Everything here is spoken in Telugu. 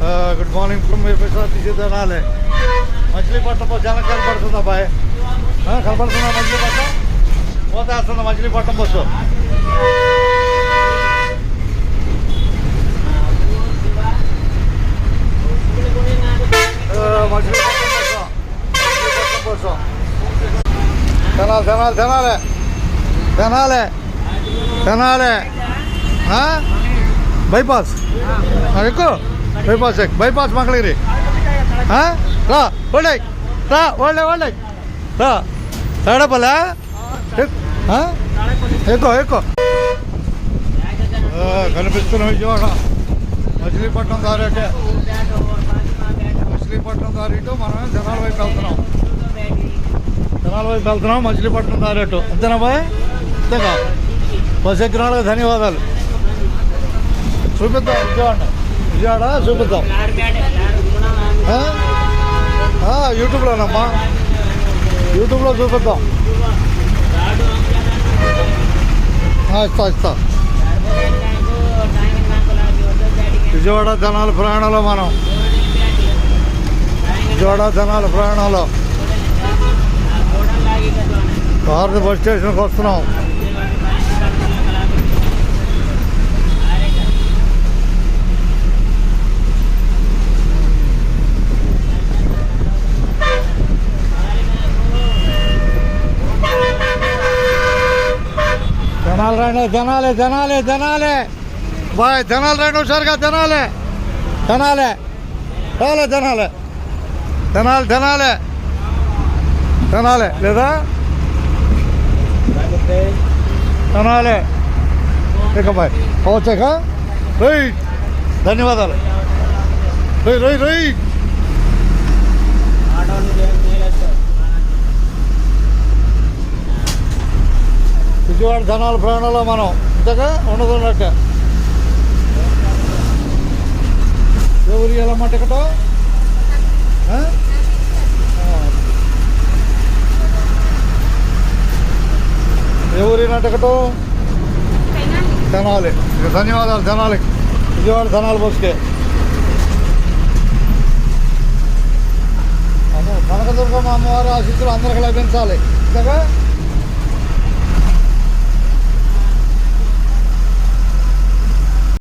Good morning from SRTC Tenali. Machilipatnam bus జనం కనపడుతుంది అబ్బాయి, కనపడుతుందా? మచిలీపట్నం పోతేస్తుంది Machilipatnam bus. Machilipatnam bus Tenali Tenali Tenali Tenali Tenali bypass ఎక్కువ బైపాస్ బైపాస్ మంగళగిరి రా ఓల్డే రా ఓల్డే ఓల్డే రా తాడపల్లా ఎక్కువ ఎక్కువ కనిపిస్తున్న విజయవాడ మచిలీపట్నం దారి అంటే మచిలీపట్నం దారి ఇటు మనం జనాల వైపు వెళ్తున్నాం. జనాల వైపు వెళ్తున్నాం మచిలీపట్నం దారి అటు. అంతేనా బాయ్? అంతేగా. బస్ ఎక్కిన వాళ్ళకి ధన్యవాదాలు. చూపిద్దాం విజయవాడ చూపిద్దాం. యూట్యూబ్లోనమ్మా, యూట్యూబ్లో చూపిద్దాం. ఇస్తా విజయవాడ జనాల ప్రయాణంలో మనం విజయవాడ జనాల ప్రయాణంలో భారత బస్ స్టేషన్కి వస్తున్నాం. జనాలు రండి, జనాలే జనాలే జనాలే బాయ్, జనాలు రండి హుషారుగా, జనాలే జనాలే చాలా జనాలే జనాలు జనాలే జనాలే లేదా జనాలే ఇక బాయ్ వచ్చాక రై ధన్యవాదాలు. రై రై రై విజయవాడ జనాల ప్రయాణంలో మనం ఇంతగా ఉండదున్నట్టే. ఎవరు వెళ్ళమ్మా టికెట్? ఎవరినా టికెట్? తెనాలి. ధన్యవాదాలు తెనాలికి, విజయవాడ తెనాలి బస్సుకే. కనకదుర్గమ్మ అమ్మవారి ఆశీస్సులు అందరికి లభించాలి. ఇంతగా